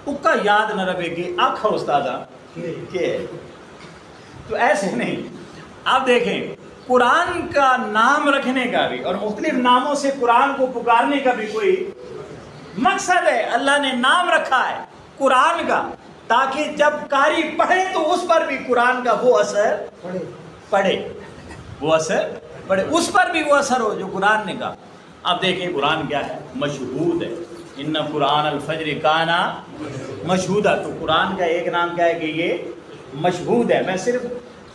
S1: اکا یاد نہ رہے کہ آنکھ استاذہ کہ تو ایسے نہیں. آپ دیکھیں قرآن کا نام رکھنے کا بھی اور مختلف ناموں سے قرآن کو پکارنے کا بھی کوئی مقصد ہے. اللہ نے نام رکھا ہے قرآن کا تاکہ جب قاری پڑھے تو اس پر بھی قرآن کا وہ اثر پڑے، وہ اثر پڑے، اس پر بھی وہ اثر ہو جو قرآن نے کہا. اب دیکھیں قرآن کیا ہے؟ مشہود ہے. ان قرآن الفجر کانا مشہودہ. تو قرآن کا ایک نام کیا ہے کہ یہ مشہود ہے. میں صرف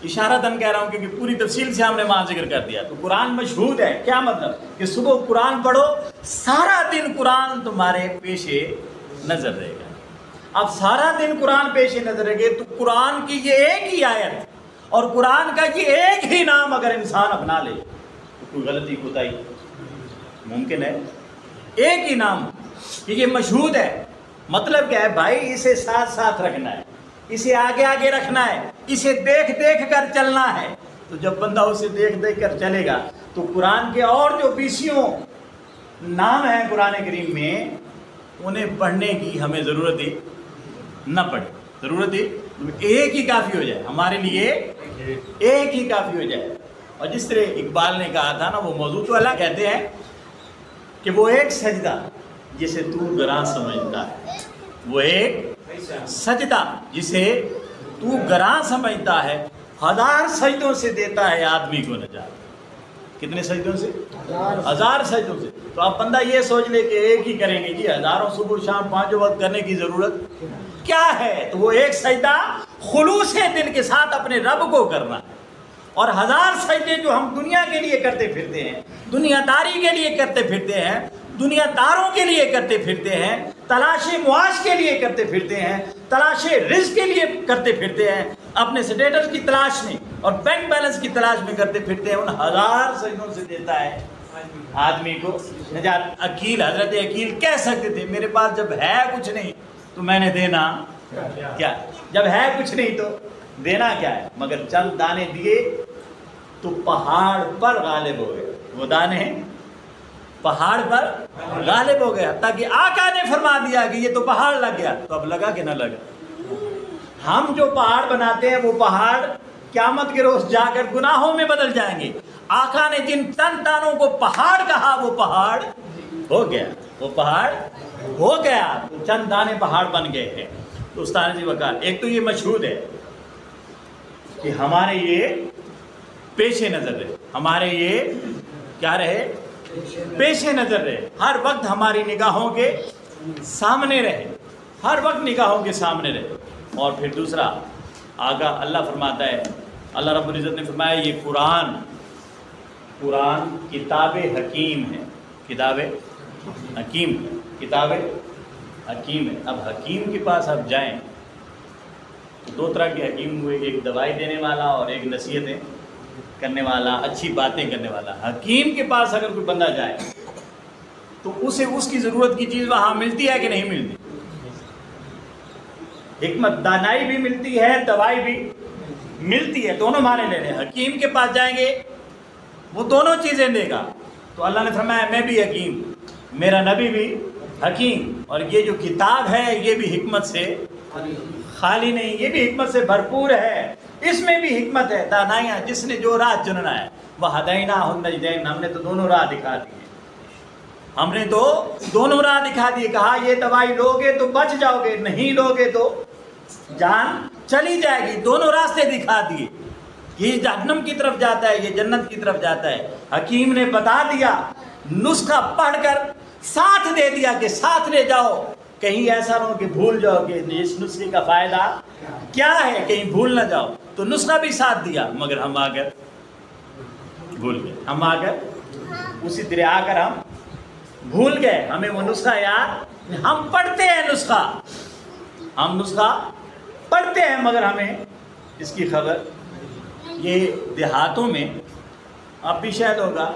S1: اشارتاً کہہ رہا ہوں کیونکہ پوری تفصیل سے ہم نے وہاں ذکر کر دیا. تو قرآن مشہود ہے. کیا مطلب کہ صبح قرآن پڑھو سارا دن قرآن تمہارے پیش نظر رہے گا. اب سارا دن قرآن پیش نظر رہے گا تو قرآن کی یہ ایک ہی آیت اور قرآن کا یہ ایک ہی نام اگر انسان اپنا لے تو کوئی غلطی کوتاہی ممکن ہے. ایک ہی نام کہ یہ مشہود ہے. مطلب کیا ہے بھائی؟ اسے ساتھ ساتھ رکھنا ہے, اسے آگے آگے رکھنا ہے, اسے دیکھ دیکھ کر چلنا ہے. تو جب بندہ اسے دیکھ دیکھ کر چلے گا تو قرآن کے اور جو 20 نام ہیں قرآن کریم میں انہیں پڑھنے کی ہمیں ضرورت ہی نہ پڑے. ضرورت ہی ایک ہی کافی ہو جائے, ہمارے لیے ایک ہی کافی ہو جائے. اور جس طرح اقبال نے کہا تھا نا, وہ موضوع تو اللہ کہتے ہیں کہ وہ ایک سجدہ جسے تو گراں سمجھتا ہے, وہ ایک سجدہ جسے تو گراں سمجھتا ہے, 1000 سجدوں سے دیتا ہے آدمی کو نجات. کتنے سجدوں سے؟ 1000 سجدوں سے. تو اب بندہ یہ سوچ لے کہ ایک ہی کریں گے جی, ہزاروں صبح شام 5 وقت کرنے کی ضرورت کیا ہے؟ تو وہ ایک سجدہ خلوص دل کے ساتھ اپنے رب کو کرنا ہے. اور 1000 سجدے جو ہم دنیا کے لیے کرتے پھرتے ہیں, دنیا داری کے لیے کرتے پھرتے ہیں, دنیا داروں کے لیے کرتے پھرتے ہیں, تلاش معاش کے لیے کرتے پھرتے ہیں, تلاش رزق کے لیے کرتے پھرتے ہیں, اپنے سٹیٹس کی تلاش میں اور بینک بیلنس کی تلاش میں کرتے پھرتے ہیں, ان 1000 سجدوں سے دیتا ہے آدمی کو نجات. عقیل, حضرت عقیل کہہ سکتے تھے میرے پاس جب ہے کچھ نہیں تو میں نے دینا کیا؟ جب ہے کچھ نہیں تو دینا کیا ہے؟ مگر چند دانے دیے تو پہاڑ پر غالب ہو گئے. وہ دانے پہاڑ پر غالب ہو گیا, تاکہ آقا نے فرما دیا کہ یہ تو پہاڑ لگ گیا. تو اب لگا کہ نہ لگا؟ ہم جو پہاڑ بناتے ہیں وہ پہاڑ قیامت کے روز جا کر گناہوں میں بدل جائیں گے. آقا نے جن چند دانوں کو پہاڑ کہا وہ پہاڑ ہو گیا, وہ پہاڑ ہو گیا. تو چند دانے پہاڑ بن گئے ہیں. تو استاد جی وقار, ایک تو یہ مشہود ہے کہ ہمارے یہ پیش نظر رہے, ہمارے یہ کیا رہے؟ پیش نظر رہے, ہر وقت ہماری نگاہوں کے سامنے رہے, ہر وقت نگاہوں کے سامنے رہے. اور پھر دوسرا آگا اللہ فرماتا ہے, اللہ رب العزت نے فرمایا یہ قرآن کتاب حکیم ہے, کتاب حکیم ہے, کتاب حکیم ہے. اب حکیم کے پاس آپ جائیں تو 2 طرح کے حکیم ہوئے, ایک دوائی دینے والا اور ایک نصیحتیں کرنے والا, اچھی باتیں کرنے والا. حکیم کے پاس اگر کوئی بندہ جائے تو اسے اس کی ضرورت کی چیز وہاں ملتی ہے کہ نہیں ملتی؟ حکمت دانائی بھی ملتی ہے, دوائی بھی ملتی ہے, دونوں معنی لے لیں. حکیم کے پاس جائیں گے وہ دونوں چیزیں دے گا. تو اللہ نے فرمایا میں بھی حکیم, میرا نبی بھی حکیم, اور یہ جو کتاب ہے یہ بھی حکمت سے خالی نہیں, یہ بھی حکمت سے بھرپور ہے. اس میں بھی حکمت ہے, دانائیاں. جس نے جو راہ چننا ہے وہ ہدیناہ النجدین, ہم نے تو دونوں راہ دکھا دی, ہم نے تو دونوں راہ دکھا دیے. کہا یہ دوائی لوگے تو بچ جاؤ گے, نہیں لوگے تو جان چلی جائے گی. دونوں راستے دکھا دیے, یہ جہنم کی طرف جاتا ہے, یہ جنت کی طرف جاتا ہے. حکیم نے بتا دیا, نسخہ پڑھ کر ساتھ دے دیا کہ ساتھ لے جاؤ, کہیں ایسا نہ ہو کہ بھول جاؤ کہ اس نسخے کا فائدہ کیا ہے, کہیں بھول نہ جاؤ. تو نسخہ بھی ساتھ دیا, مگر ہم آ کر بھول گئے, ہم آ کر اسی طرح آ کر ہم بھول گئے. ہمیں وہ نسخہ یاد, ہم پڑھتے ہیں نسخہ, ہم نسخہ پڑھتے ہیں مگر ہمیں اس کی خبر. یہ دیہاتوں میں اب بھی شاید ہوگا,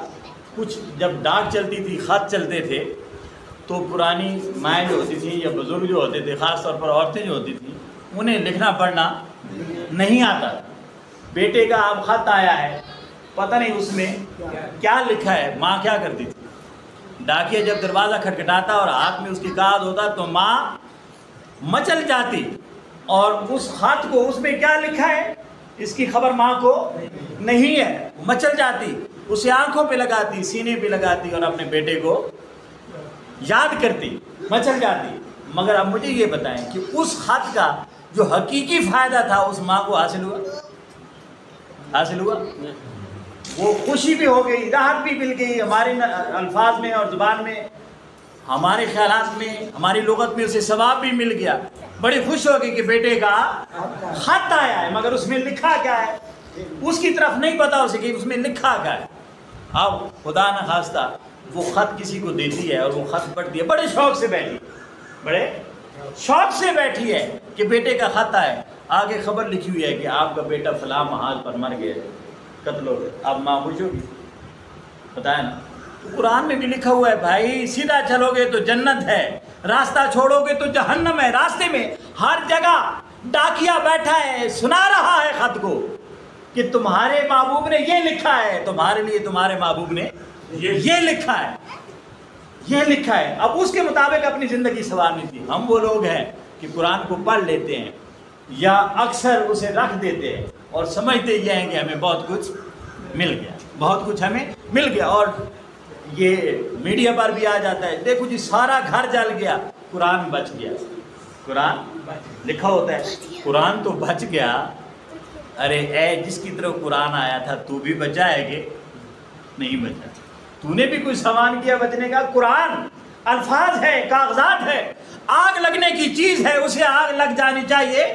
S1: کچھ جب ڈاک چلتی تھی, خط چلتے تھے, تو پرانی مائیں جو ہوتی تھیں یا بزرگ جو ہوتے تھے, خاص طور پر عورتیں جو ہوتی تھیں, انہیں لکھنا پڑھنا نہیں آتا. بیٹے کا اب خط آیا ہے, پتہ نہیں اس میں کیا لکھا ہے. ماں کیا کرتی تھی, ڈاکیا جب دروازہ کھٹکھٹاتا اور ہاتھ میں اس کی کاغذ ہوتا تو ماں مچل جاتی, اور اس خط کو اس میں کیا لکھا ہے اس کی خبر ماں کو نہیں ہے, مچل جاتی, اسے آنکھوں پہ لگاتی, سینے پہ لگاتی, اور اپنے بیٹے کو یاد کرتی, مچل جاتی. مگر اب مجھے یہ بتائیں کہ اس خط کا جو حقیقی فائدہ تھا اس ماں کو حاصل ہوا؟ حاصل ہوا؟ وہ خوشی بھی ہو گئی, راحت بھی مل گئی. ہمارے الفاظ میں اور زبان میں, ہمارے خیالات میں, ہماری لغت میں اسے ثواب بھی مل گیا. بڑی خوش ہو گئی کہ بیٹے کا خط آیا ہے, مگر اس میں لکھا کیا ہے؟ اس کی طرف نہیں پتا اسے کہ اس میں لکھا کیا ہے. اب خدا نہ خواستہ وہ خط کسی کو دیتی ہے اور وہ خط پڑھتی ہے، بڑے شوق سے بیٹھی، بڑے شوق سے بیٹھی ہے کہ بیٹے کا خط آئے، آگے خبر لکھی ہوئی ہے کہ آپ کا بیٹا فلاں محاذ پر مر گیا، قتل ہو گیا. اب ماں خوش ہوگی، بتایا نا. تو قرآن میں بھی لکھا ہوا ہے بھائی سیدھا چلو گے تو جنت ہے، راستہ چھوڑو گے تو جہنم ہے. راستے میں ہر جگہ ڈاکیا بیٹھا ہے، سنا رہا ہے خط کو کہ تمہارے محبوب نے یہ لکھا ہے، تمہارے لیے تمہارے محبوب نے یہ لکھا ہے، یہ لکھا ہے. اب اس کے مطابق اپنی زندگی سنوارنی تھی. ہم وہ لوگ ہیں کہ قرآن کو پڑھ لیتے ہیں یا اکثر اسے رکھ دیتے ہیں اور سمجھتے یہ ہیں کہ ہمیں بہت کچھ مل گیا، بہت کچھ ہمیں مل گیا. اور یہ میڈیا پر بھی آ جاتا ہے، دیکھو جی سارا گھر جل گیا، قرآن بچ گیا. قرآن لکھا ہوتا ہے قرآن تو بچ گیا. ارے اے جس کی طرف قرآن آیا تھا تو بھی بچا ہے کہ نہیں بچا؟ تو نے بھی کوئی سامان کیا بچنے کا؟ قرآن الفاظ ہے، کاغذات ہے، آگ لگنے کی چیز ہے، اسے آگ لگ جانی چاہیے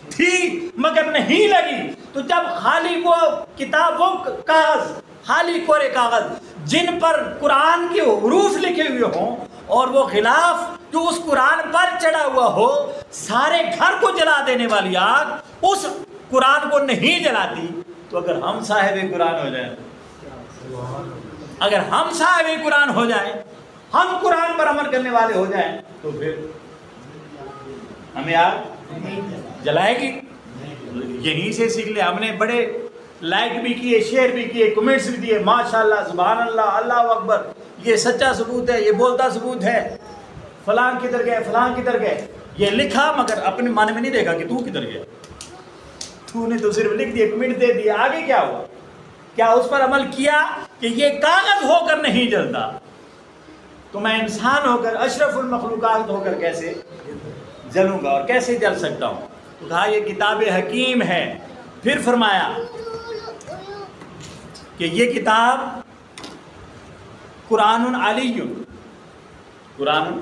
S1: تھی مگر نہیں لگی. تو جب خالی وہ کتاب، وہ کاغذ، خالی کورے کاغذ جن پر قرآن کے حروف لکھے ہوئے ہوں اور وہ غلاف جو اس قرآن پر چڑھا ہوا ہو، سارے گھر کو جلا دینے والی آگ اس قرآن کو نہیں جلاتی، تو اگر ہم صاحب قرآن ہو جائیں، اگر ہم صاحب قرآن ہو جائیں، ہم قرآن پر عمل کرنے والے ہو جائیں، تو پھر ہمیں آگ جلائے گی. یہیں سے سیکھ لے. ہم نے بڑے لائک بھی کیے، شیئر بھی کیے، کمنٹس بھی دیے، ماشاءاللہ، سبحان اللہ، اللہ اکبر، یہ سچا ثبوت ہے، یہ بولتا ثبوت ہے، فلاں کدھر گئے، فلاں کدھر گئے. یہ لکھا مگر اپنے معنی میں نہیں دیکھا کہ تو کدھر گیا. تو نے تو صرف لکھ دیا، کمنٹ دے دیا، آگے کیا ہوا؟ کیا اس پر عمل کیا کہ یہ کاغذ ہو کر نہیں جلتا تو میں انسان ہو کر، اشرف المخلوقات ہو کر کیسے جلوں گا اور کیسے جل سکتا ہوں؟ تو کہا یہ کتاب حکیم ہے. پھر فرمایا کہ یہ کتاب قرآن علی، قرآن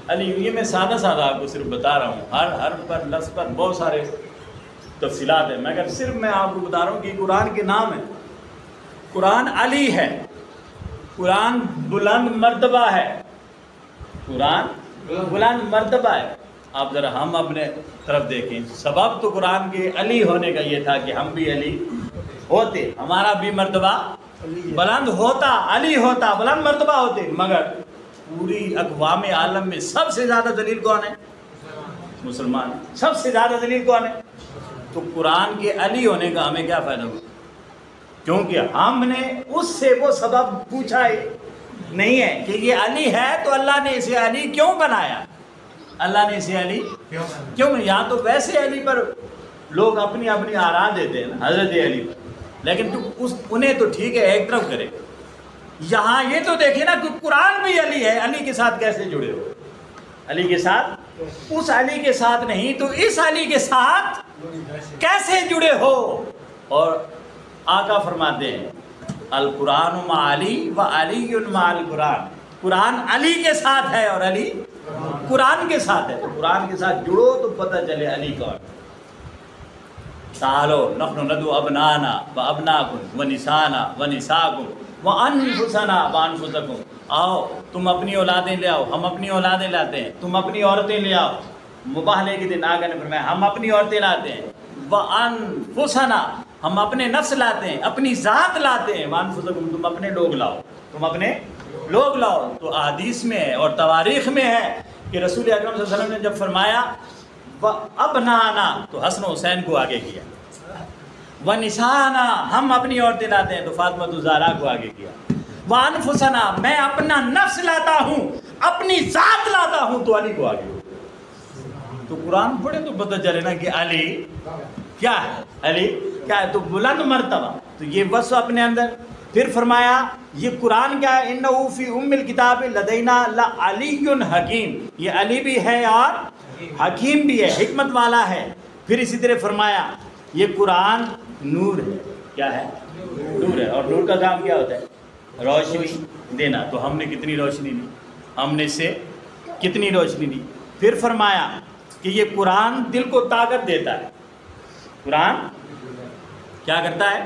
S1: علی. یہ میں سادہ سادہ آپ کو صرف بتا رہا ہوں، ہر حرف پر، لفظ پر بہت سارے تفصیلات ہیں، مگر صرف میں آپ کو بتا رہا ہوں کہ قرآن کے نام ہے. قرآن علی ہے، قرآن بلند مرتبہ ہے، قرآن بلند مرتبہ ہے. آپ ذرا ہم اپنے طرف دیکھیں، سبب تو قرآن کے علی ہونے کا یہ تھا کہ ہم بھی علی ہوتے، ہمارا بھی مرتبہ بلند ہوتا، علی ہوتا، بلند مرتبہ ہوتے. مگر پوری اقوام عالم میں سب سے زیادہ ذلیل کون ہے؟ مسلمان. سب سے زیادہ ذلیل کون ہے؟ تو قرآن کے علی ہونے کا ہمیں کیا فائدہ ہوا؟ کیونکہ ہم نے اس سے وہ سبب پوچھا نہیں ہے کہ یہ علی ہے تو اللہ نے اسے علی کیوں بنایا، اللہ نے اسے علی کیوں؟ یہاں تو ویسے علی پر لوگ اپنی اپنی آراء دیتے ہیں، حضرت علی پر، لیکن تو انہیں تو ٹھیک ہے ایک طرف کرے. یہاں یہ تو دیکھیں نا کہ قرآن بھی علی ہے، علی کے ساتھ کیسے جڑے ہو؟ علی کے ساتھ، اس علی کے ساتھ نہیں تو اس علی کے ساتھ کیسے جڑے ہو؟ اور آقا فرماتے ہیں القرآن مع علی و علی مع القرآن. قرآن علی کے ساتھ ہے اور علی قرآن کے ساتھ ہے. تو قرآن کے ساتھ جڑو تو پتہ چلے علی کون. تعالو نحن ندعو ابنانا و ابناکم و نسانا و نساکم و انفسنا و انفسکم. آؤ تم اپنی اولادیں لے آؤ، ہم اپنی اولادیں لاتے ہیں، تم اپنی عورتیں لے آؤ. مباہلے کے دن آگے نے فرمایا ہم اپنی عورتیں لاتے ہیں، وَأَنفُسَنَا ہم اپنے نفس لاتے ہیں، اپنی ذات لاتے ہیں، وَأَنفُسَكُمْ تم اپنے لوگ لاؤ، تم اپنے لوگ لاؤ. تو احادیث میں ہے اور تواریخ میں ہے کہ رسول اکرم صلی اللہ علیہ وسلم نے جب فرمایا وَأَبْنَانَا تو حسن و حسین کو آگے کیا، وَنِسَانَا ہم اپنی عورتیں لاتے ہیں تو فاطمہ الزہرا کو آگے کیا، وَأَنفُسَنَا میں اپنا نفس لاتا ہوں، اپنی ذات لاتا ہوں تو علی کو آگے کیا. تو قرآن پڑھے تو پتہ چلے نا کہ علی کیا ہے، علی کیا ہے. تو بلند مرتبہ، تو یہ وصف اپنے اندر. پھر فرمایا یہ قرآن کیا ہے، انہ فی ام الکتاب لدینا لعلی حکیم، یہ علی بھی ہے اور حکیم بھی ہے، حکمت والا ہے. پھر اسی طرح فرمایا یہ قرآن نور ہے. کیا ہے؟ نور ہے. اور نور کا کام کیا ہوتا ہے؟ روشنی دینا. تو ہم نے کتنی روشنی دی، ہم نے اس سے کتنی روشنی دی. پھر فرمایا کہ یہ قرآن دل کو طاقت دیتا ہے. قرآن کیا کرتا ہے؟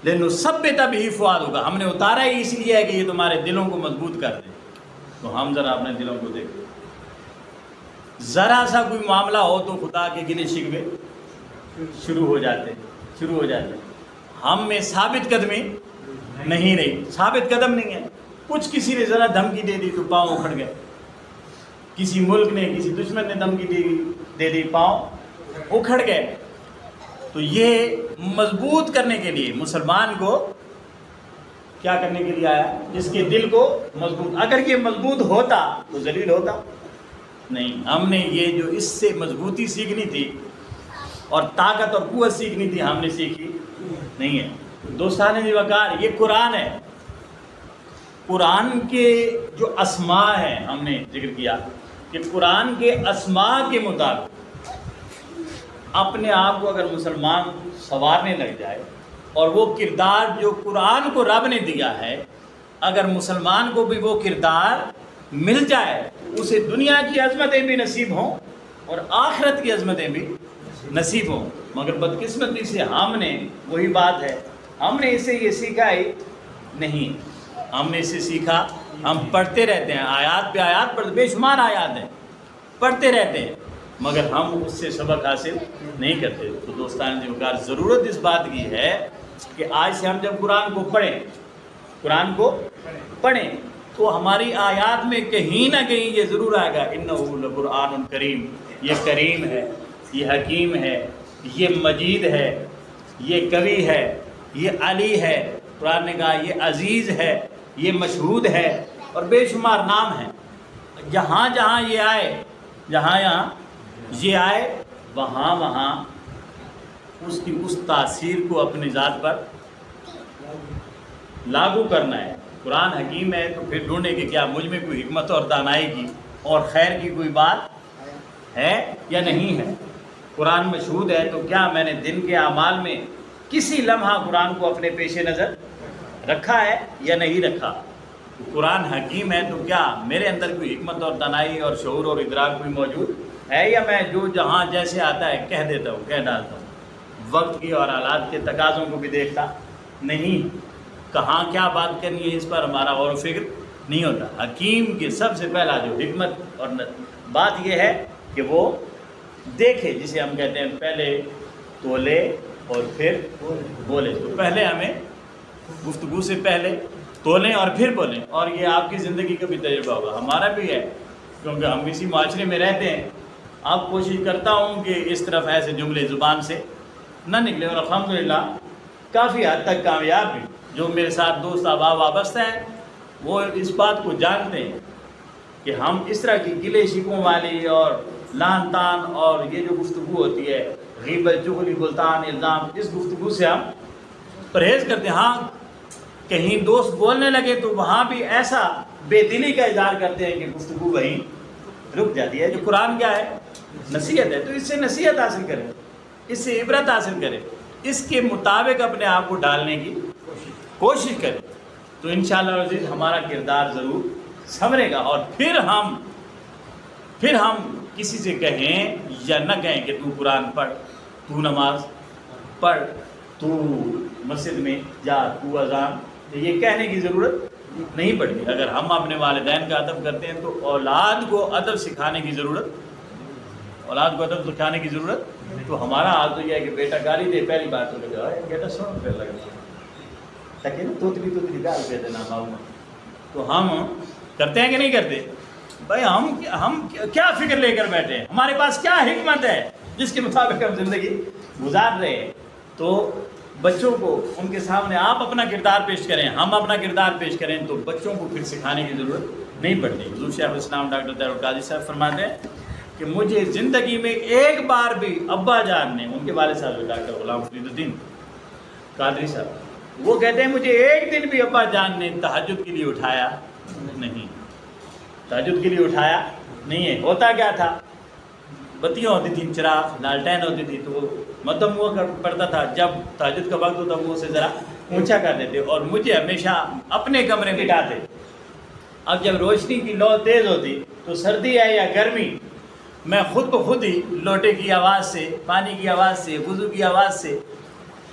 S1: لِنُثَبِّتَ بِهِ فُؤَادَكَ، ہم نے اتارا ہی اس لیے ہے کہ یہ تمہارے دلوں کو مضبوط کر دے۔ تو ہم ذرا اپنے دلوں کو دیکھیں، ذرا سا کوئی معاملہ ہو تو خدا کے گلے شکوے شروع ہو جاتے۔ ہم میں ثابت قدمی نہیں رہی، ثابت قدم نہیں ہے۔ کچھ کسی نے ذرا دھمکی دے دی تو پاؤں اکھڑ گئے، کسی ملک نے کسی دشمن نے دھمکی دے دی پاؤں اکھڑ گئے۔ تو یہ مضبوط کرنے کے لیے مسلمان کو کیا کرنے کے لیے آیا؟ اس کے دل کو مضبوط۔ اگر یہ مضبوط ہوتا تو ذلیل ہوتا نہیں۔ ہم نے یہ جو اس سے مضبوطی سیکھنی تھی اور طاقت اور قوت سیکھنی تھی، ہم نے سیکھی نہیں ہے۔ دوستان جی وقار، یہ قرآن ہے، قرآن کے جو اسماء ہیں، ہم نے ذکر کیا کہ قرآن کے اسماء کے مطابق اپنے آپ کو اگر مسلمان سنوارنے لگ جائے اور وہ کردار جو قرآن کو رب نے دیا ہے، اگر مسلمان کو بھی وہ کردار مل جائے، اسے دنیا کی عظمتیں بھی نصیب ہوں اور آخرت کی عظمتیں بھی نصیب ہوں۔ مگر بدقسمتی سے ہم نے، وہی بات ہے، ہم نے اسے یہ سیکھا ہی نہیں۔ ہم نے اسے سیکھا، ہم پڑھتے رہتے ہیں، آیات پہ آیات پڑھتے، بے شمار آیات ہیں، پڑھتے رہتے ہیں، مگر ہم اس سے سبق حاصل نہیں کرتے۔ تو دوستان جی وقار، ضرورت اس بات کی ہے کہ آج سے ہم جب قرآن کو پڑھیں تو ہماری آیات میں کہیں نہ کہیں یہ ضرور آئے گا اِنَّهُ لَقُرْآنٌ کریم، یہ کریم ہے، یہ حکیم ہے، یہ مجید ہے، یہ قوی ہے، یہ علی ہے۔ قرآن نے کہا یہ عزیز ہے، یہ مشہود ہے، اور بے شمار نام ہیں۔ جہاں جہاں یہ آئے وہاں اس کی اس تاثیر کو اپنی ذات پر لاگو کرنا ہے۔ قرآن حکیم ہے تو پھر ڈھونڈے کہ کیا مجھ میں کوئی حکمت اور دانائی کی اور خیر کی کوئی بات ہے یا نہیں ہے۔ قرآن مشہود ہے تو کیا میں نے دن کے اعمال میں کسی لمحہ قرآن کو اپنے پیش نظر رکھا ہے یا نہیں رکھا۔ قرآن حکیم ہے تو کیا میرے اندر کوئی حکمت اور دانائی اور شعور اور ادراک کوئی موجود ہے، یا میں جو جہاں جیسے آتا ہے کہہ دیتا ہوں، کہہ ڈالتا ہوں، وقت کی اور حالات کے تقاضوں کو بھی دیکھتا نہیں، کہاں کیا بات کرنی ہے اس پر ہمارا غور و فکر نہیں ہوتا۔ حکیم کی سب سے پہلا جو حکمت اور بات یہ ہے کہ وہ دیکھے، جسے ہم کہتے ہیں پہلے تولے اور پھر بولے۔ تو پہلے ہمیں گفتگو سے پہلے تولیں اور پھر بولیں، اور یہ آپ کی زندگی کا بھی تجربہ ہوگا، ہمارا بھی ہے، کیونکہ ہم اسی معاشرے میں رہتے ہیں۔ اب کوشش کرتا ہوں کہ اس طرف ایسے جملے زبان سے نہ نکلے، اور الحمدللہ کافی حد تک کامیاب بھی۔ جو میرے ساتھ دوست احباب وابستہ ہیں وہ اس بات کو جانتے ہیں کہ ہم اس طرح کی گلے شکووں والی اور لان تان اور یہ جو گفتگو ہوتی ہے، غیبت، چغلی، بہتان، الزام، اس گفتگو سے ہم پرہیز کرتے ہیں۔ ہاں کہیں دوست بولنے لگے تو وہاں بھی ایسا بے دلی کا اظہار کرتے ہیں کہ گفتگو وہیں رک جاتی ہے۔ جو قرآن کیا ہے؟ نصیحت ہے، تو اس سے نصیحت حاصل کریں، اس سے عبرت حاصل کریں، اس کے مطابق اپنے آپ کو ڈالنے کی کوشش کریں، تو انشاءاللہ عزیز ہمارا کردار ضرور سنورے گا۔ اور پھر ہم کسی سے کہیں یا نہ کہیں کہ تو قرآن پڑھ، تو نماز پڑھ، تو مسجد میں جا، تو اذان، یہ کہنے کی ضرورت نہیں پڑتی۔ اگر ہم اپنے والدین کا ادب کرتے ہیں تو اولاد کو ادب سکھانے کی ضرورت، تو ہمارا حال تو یہ ہے کہ بیٹا گالی دے، پہلی بات تو لگا ہے بیٹا سن، پھر لگا تاکہ توتلی گال پہ دینا معلوم۔ تو ہم کرتے ہیں کہ نہیں کرتے؟ بھائی ہم کیا فکر لے کر بیٹھے ہیں، ہمارے پاس کیا حکمت ہے جس کے مطابق ہم زندگی گزار رہے ہیں۔ تو بچوں کو ان کے سامنے آپ اپنا کردار پیش کریں، ہم اپنا کردار پیش کریں، تو بچوں کو پھر سکھانے کی ضرورت نہیں پڑتی۔ حضور شیخ الاسلام ڈاکٹر طاہر القادری صاحب فرماتے ہیں کہ مجھے زندگی میں ایک بار بھی ابا جان نے، ان کے والد صاحب ڈاکٹر غلام فرید الدین قادری صاحب، وہ کہتے ہیں مجھے ایک دن بھی ابا جان نے تہجد کے لیے اٹھایا نہیں، تہجد کے لیے اٹھایا نہیں ہے۔ ہوتا کیا تھا، بتیاں ہوتی تھیں، چراغ، لالٹین ہوتی تھی، تو وہ مدھم ہوا پڑتا تھا، جب تہجد کا وقت ہوتا وہ اسے ذرا اونچا کر دیتے اور مجھے ہمیشہ اپنے کمرے میں بٹھاتے۔ اب جب روشنی کی لو تیز ہوتی تو سردی ہے یا گرمی، میں خود کو خود ہی لوٹے کی آواز سے، پانی کی آواز سے، وضو کی آواز سے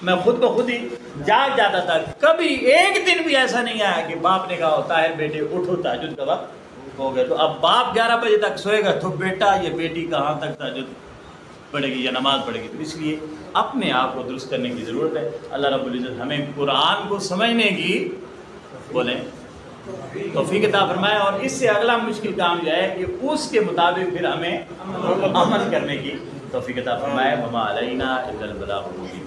S1: میں خود کو خود ہی جاگ جاتا تھا. کبھی ایک دن بھی ایسا نہیں آیا کہ باپ نے کہا ہوتا ہے بیٹے اٹھو تہجد کا وقت ہو گیا. تو اب باپ 11 بجے تک سوئے گا تو بیٹا یا بیٹی کہاں تک تہجد پڑھے گی یا نماز پڑھے گی. تو اس لیے اپنے آپ کو درست کرنے کی ضرورت ہے. اللہ رب العزت ہمیں قرآن کو سمجھنے کی بولیں توفیق عطا فرمائے، اور اس سے اگلا مشکل کام یہ ہے کہ اس کے مطابق پھر ہمیں عمل کرنے کی توفیق عطا فرمائے. وما علینا الا البلاغ المبین.